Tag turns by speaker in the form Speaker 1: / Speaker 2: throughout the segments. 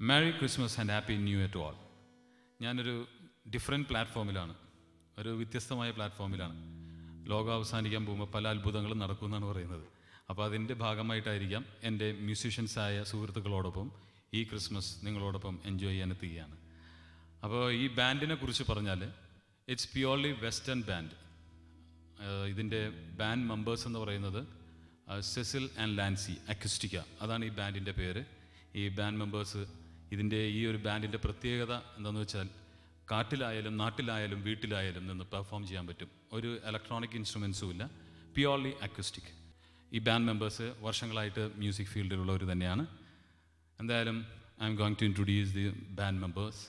Speaker 1: Merry Christmas and Happy New Year to all. ഞാനൊരു different പ്ലാറ്റ്ഫോമിലാണ്, ഒരു വ്യത്യസ്തമായ പ്ലാറ്റ്ഫോമിലാണ്. ലോകം അവസാനിക്കാൻ പോകുമ്പോൾ പല അത്ഭുതങ്ങളും നടക്കുമെന്നാണ് പറയുന്നത്. അപ്പോൾ അതിൻ്റെ ഭാഗമായിട്ടായിരിക്കാം എൻ്റെ മ്യൂസീഷ്യൻസായ സുഹൃത്തുക്കളോടൊപ്പം ഈ ക്രിസ്മസ് നിങ്ങളോടൊപ്പം എൻജോയ് ചെയ്യാനെത്തുകയാണ്. അപ്പോൾ ഈ ബാൻഡിനെ കുറിച്ച് പറഞ്ഞാൽ ഇറ്റ്സ് പ്യുവർലി വെസ്റ്റേൺ ബാൻഡ്. ഇതിൻ്റെ ബാൻഡ് മെമ്പേഴ്സ് എന്ന് പറയുന്നത് സെസിൽ ആൻഡ് ലാൻസി അക്യുസ്റ്റിക്ക, അതാണ് ഈ ബാൻഡിൻ്റെ പേര്. ഈ ബാൻഡ് മെമ്പേഴ്സ്, ഇതിൻ്റെ ഈ ഒരു ബാൻഡിൻ്റെ പ്രത്യേകത എന്താണെന്ന് വെച്ചാൽ കാട്ടിലായാലും നാട്ടിലായാലും വീട്ടിലായാലും നിന്ന് പെർഫോം ചെയ്യാൻ പറ്റും. ഒരു ഇലക്ട്രോണിക് ഇൻസ്ട്രുമെൻസും ഇല്ല, പ്യുവർലി അക്യുസ്റ്റിക്. ഈ ബാൻഡ് മെമ്പേഴ്സ് വർഷങ്ങളായിട്ട് മ്യൂസിക് ഫീൽഡിലുള്ളവർ തന്നെയാണ്. എന്തായാലും I am going to introduce the band members.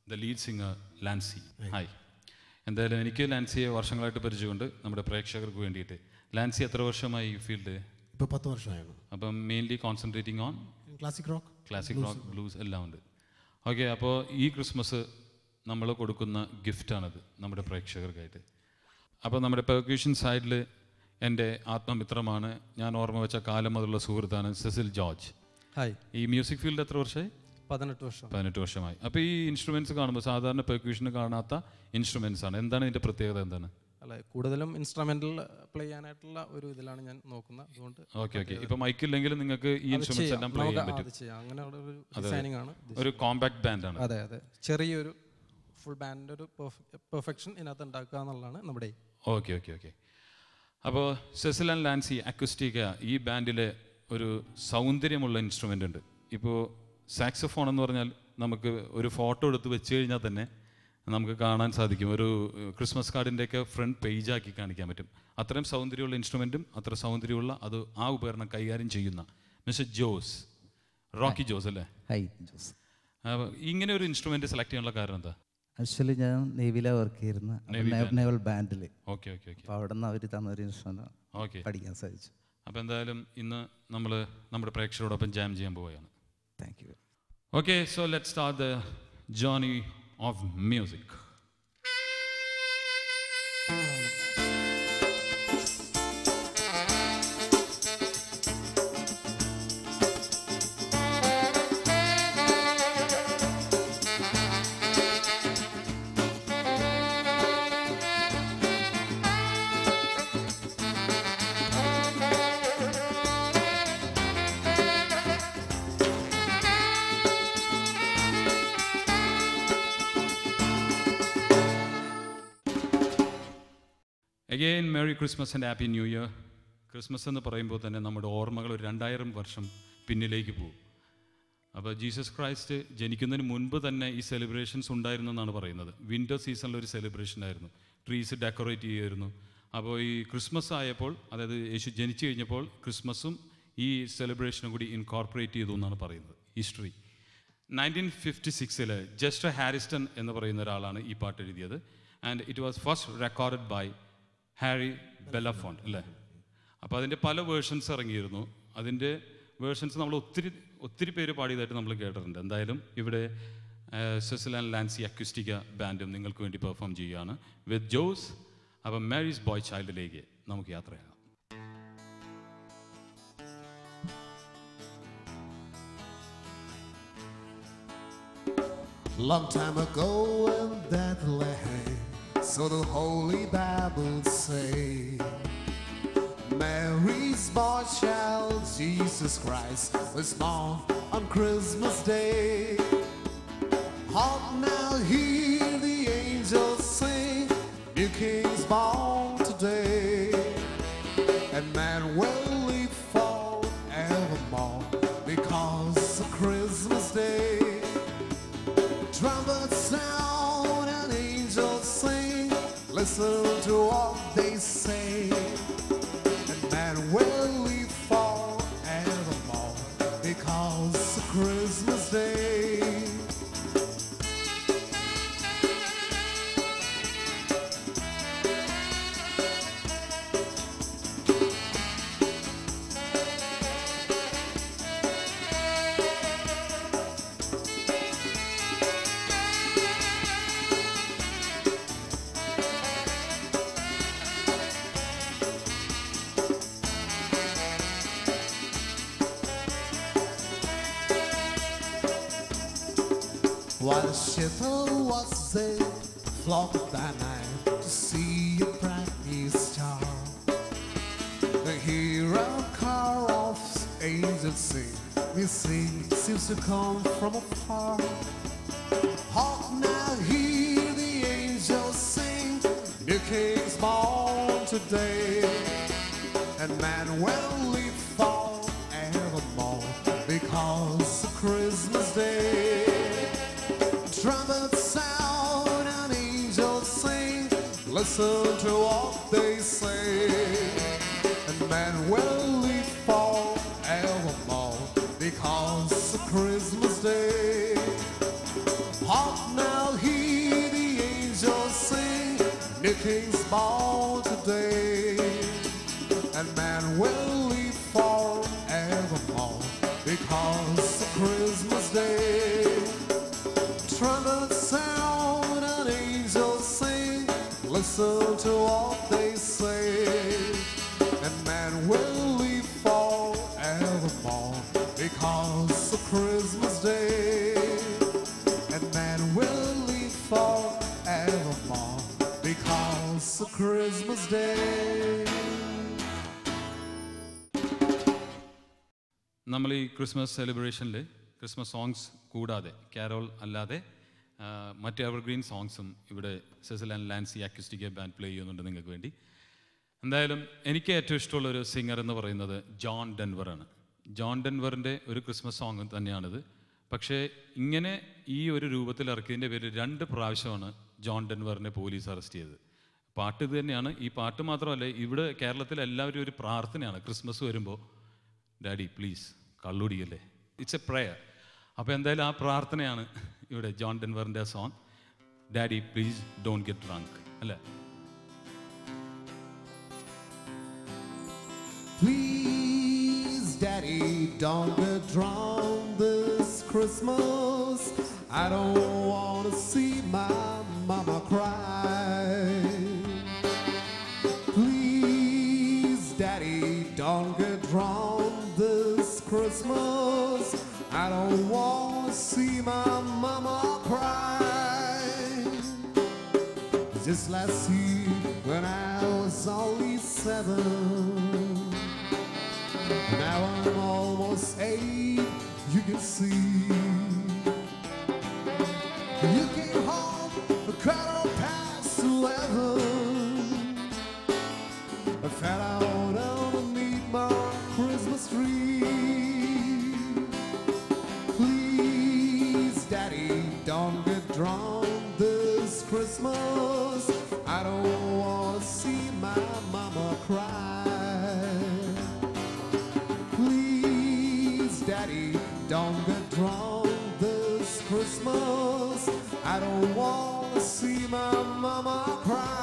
Speaker 1: The lead singer Lancy. Hi. എന്തായാലും എനിക്ക് ലാൻസിയെ വർഷങ്ങളായിട്ട് പരിചയമുണ്ട്. നമ്മുടെ പ്രേക്ഷകർക്ക് വേണ്ടിയിട്ട്, ലാൻസി എത്ര വർഷമായി ഈ ഫീൽഡ്?
Speaker 2: ഇപ്പോൾ 10 വർഷമായാണ്.
Speaker 1: അപ്പം mainly concentrating on
Speaker 2: classic rock,
Speaker 1: blues എല്ലാം ഉണ്ട്. ഓക്കെ, അപ്പോൾ ഈ ക്രിസ്മസ് നമ്മൾ കൊടുക്കുന്ന ഗിഫ്റ്റാണത് നമ്മുടെ പ്രേക്ഷകർക്കായിട്ട്. അപ്പോൾ നമ്മുടെ പെർക്യൂഷൻ സൈഡിൽ എൻ്റെ ആത്മമിത്രമാണ്, ഞാൻ ഓർമ്മ വെച്ച കാലം മുതലുള്ള സുഹൃത്താണ് സെസിൽ ജോർജ്.
Speaker 3: ഹായ്.
Speaker 1: ഈ മ്യൂസിക് ഫീൽഡ് എത്ര വർഷമായി?
Speaker 3: 18
Speaker 1: വർഷമായി. അപ്പോൾ ഈ ഇൻസ്ട്രുമെൻറ്റ്സ് കാണുമ്പോൾ സാധാരണ പെർക്യൂഷന് കാണാത്ത ഇൻസ്ട്രുമെൻറ്റ്സ് ആണ്. എന്താണ് ഇതിൻ്റെ പ്രത്യേകത? എന്താണ്?
Speaker 3: അല്ല, കൂടുതലും ഇൻസ്ട്രുമെന്റൽ പ്ലേ ചെയ്യാനായിട്ടുള്ള ഒരു ഇതിലാണ് ഞാൻ നോക്കുന്നത്. അതുകൊണ്ട്
Speaker 1: ഓക്കെ. ഇപ്പോൾ മൈക്കില്ലെങ്കിലും നിങ്ങൾക്ക് ഈ ഇൻസ്ട്രുമെന്റ്സ് എല്ലാം പ്ലേ ചെയ്യാൻ പറ്റും.
Speaker 3: അങ്ങനെയുള്ള ഒരു ഡിസൈനിങ് ആണ്.
Speaker 1: ഒരു കോമ്പാക്ട് ബാൻഡാണ്.
Speaker 3: അതെ, ചെറിയൊരു ഫുൾ ബാൻഡിൻ്റെ ഒരു പെർഫെക്ഷൻ ഇതിനകത്ത് ഉണ്ടാക്കുക എന്നുള്ളതാണ് നമ്മുടെ.
Speaker 1: ഓക്കെ. അപ്പോൾ സെസിൽ ആൻഡ് ലാൻസി അക്യുസ്റ്റിക്ക ഈ ബാൻഡിലെ ഒരു സൗന്ദര്യമുള്ള ഇൻസ്ട്രുമെൻ്റ് ഉണ്ട്. ഇപ്പോൾ സാക്സോഫോൺ എന്ന് പറഞ്ഞാൽ നമുക്ക് ഒരു ഫോട്ടോ എടുത്ത് വെച്ച് കഴിഞ്ഞാൽ തന്നെ നമുക്ക് കാണാൻ സാധിക്കും, ഒരു ക്രിസ്മസ് കാർഡിൻ്റെയൊക്കെ ഫ്രണ്ട് പേജാക്കി കാണിക്കാൻ പറ്റും. അത്രയും സൗന്ദര്യമുള്ള ഇൻസ്ട്രുമെൻറ്റും അത്ര സൗന്ദര്യമുള്ള അത് ആ ഉപകരണം കൈകാര്യം ചെയ്യുന്ന മിസ്റ്റർ ജോസ്, റോക്കി ജോസ് അല്ലേ?
Speaker 4: ഹായ് ജോസ്.
Speaker 1: ഇങ്ങനെ ഒരു ഇൻസ്ട്രുമെൻറ്റ് സെലക്ട് ചെയ്യാനുള്ള കാരണം എന്താ?
Speaker 4: ആക്ച്വലി ഞാൻ നേവിയിലാണ് വർക്ക് ചെയ്യുന്ന നേവൽ ബാൻഡിൽ.
Speaker 1: ഓക്കെ.
Speaker 4: അപ്പോൾ അവിടെ നിന്ന് അവർ തന്നൊരു ഇൻസ്ട്രുമെൻ്റ് പഠിക്കാൻ സാധിച്ചു.
Speaker 1: അപ്പോൾ എന്തായാലും ഇന്ന് നമ്മൾ നമ്മുടെ പ്രേക്ഷകരോടൊപ്പം ജാം ചെയ്യാൻ പോവുകയാണ്.
Speaker 4: Thank you.
Speaker 1: Okay, so let's start the journey of music. Again, Merry Christmas and Happy New Year. Christmas എന്ന് പറയുമ്പോൾ തന്നെ നമ്മുടെ ഓർമ്മകൾ ഒരു 2000 വർഷം പിന്നിലേക്ക് പോകും. അപ്പോൾ ജീസസ് ക്രൈസ്റ്റ് ജനിക്കുന്നതിന് മുൻപ് തന്നെ ഈ സെലിബ്രേഷൻസ് ഉണ്ടായിരുന്നു എന്നാണ് പറയുന്നത്. വിൻ്റർ സീസണിലൊരു സെലിബ്രേഷൻ ആയിരുന്നു, ട്രീസ് ഡെക്കറേറ്റ് ചെയ്യുമായിരുന്നു. അപ്പോൾ ഈ ക്രിസ്മസ് ആയപ്പോൾ, അതായത് യേശു ജനിച്ചു കഴിഞ്ഞപ്പോൾ ക്രിസ്മസും ഈ സെലിബ്രേഷനും കൂടി ഇൻകോർപ്പറേറ്റ് ചെയ്തു എന്നാണ് പറയുന്നത് ഹിസ്റ്ററി. 1956 ജസ്റ്റർ ഹാരിസ്റ്റൺ എന്ന് പറയുന്ന ഒരാളാണ് ഈ പാട്ട് എഴുതിയത്. And it was first recorded by Harry Belafonte അല്ലേ? അപ്പോൾ അതിൻ്റെ പല വേർഷൻസ് ഇറങ്ങിയിരുന്നു. അതിൻ്റെ വേർഷൻസ് നമ്മൾ ഒത്തിരി പേര് പാടിയതായിട്ട് നമ്മൾ കേട്ടിട്ടുണ്ട്. എന്തായാലും ഇവിടെ സെസിൽ ആൻഡ് ലാൻസി അക്യുസ്റ്റിക്ക ബാൻഡും നിങ്ങൾക്ക് വേണ്ടി പെർഫോം ചെയ്യുകയാണ് വിത്ത് ജോസ്. അപ്പം മാരീസ് ബോയ് ചൈൽഡിലേക്ക് നമുക്ക് യാത്രയാകാം.
Speaker 2: Long time ago in Bethlehem, so the Holy Bible say, Mary's boy child, Jesus Christ, was born on Christmas Day. Hark now, hear the angels sing, new King's born today, and man will live forevermore because of Christmas Day. Trumpets sound and angels sing, listen to what they say, and man will live forevermore because of Christmas Day. a shuttle was a flock by night to see a bright new star. The hero car of angels sing, this sing seems to come from afar. Hark now, hear the angels sing, new king's born today, and man will live forevermore because of Christmas Day. Trumpets sound and angels sing, listen to what they say, and man will live forevermore because of Christmas Day. Hark now, hear the angels sing, new king's born today, and man will live forevermore because of Christmas Day. Trumpets sound and angels sing, listen to what they say, and man will live forevermore because of Christmas Day, and man will live forevermore because of Christmas Day.
Speaker 1: നമ്മൾ ഈ Christmas സെലിബ്രേഷനിൽ Christmas songs കൂടാതെ carol അല്ലാതെ മറ്റ് evergreen സോങ്സും ഇവിടെ Cecil and Lancy acoustic band play ചെയ്യുന്നുണ്ട് നിങ്ങൾക്ക് വേണ്ടി. എന്തായാലും എനിക്ക് ഏറ്റവും ഇഷ്ടമുള്ളൊരു സിംഗർ എന്ന് പറയുന്നത് ജോൺ ഡെൻവറാണ്. ജോൺ ഡെൻവറിൻ്റെ ഒരു ക്രിസ്മസ് സോങ് തന്നെയാണിത്. പക്ഷേ ഇങ്ങനെ ഈ ഒരു രൂപത്തിൽ ഇറക്കിയതിൻ്റെ പേരിൽ 2 പ്രാവശ്യമാണ് ജോൺ ഡെൻവറിനെ പോലീസ് അറസ്റ്റ് ചെയ്തത്. പാട്ട് ഇത് തന്നെയാണ്. ഈ പാട്ട് മാത്രമല്ല, ഇവിടെ കേരളത്തിൽ എല്ലാവരും ഒരു പ്രാർത്ഥനയാണ് ക്രിസ്മസ് വരുമ്പോൾ, ഡാഡി പ്ലീസ് കള്ളുടിയല്ലേ, ഇറ്റ്സ് എ പ്രയർ. അപ്പോൾ എന്തായാലും ആ പ്രാർത്ഥനയാണ് ഇവിടെ ജോൺ ഡെൻവറിൻ്റെ song daddy please don't get drunk അല്ലേ.
Speaker 2: Please, Daddy, don't get drunk this Christmas. I don't want to see my mama cry. Please, Daddy, don't get drunk this Christmas. I don't want to see my mama cry. Just last year when I was only 7, now I'm almost 8, you can see. You came home, the quarter past 11. I fell out underneath my Christmas tree. Please, Daddy, don't get drunk this Christmas. I don't want to see my mama cry. Please, Daddy, don't get drunk this Christmas. I don't want to see my mama cry.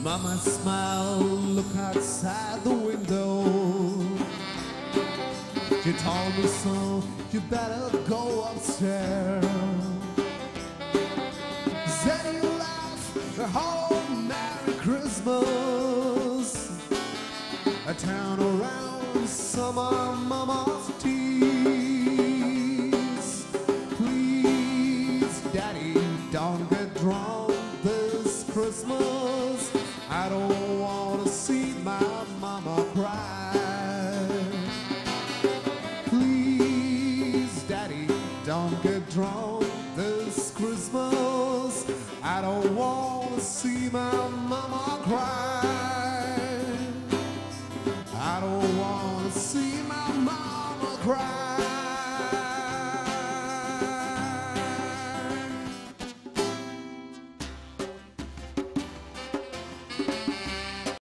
Speaker 2: Mama smile, look outside the window. She told me, son, you better go upstairs. Then you laugh, oh, Merry Christmas. I turn around, summer mama's tears. Please, Daddy, don't get drunk this Christmas. I don't want to see my mama cry. Please, Daddy, don't get drunk this Christmas. I don't want to see my mama cry.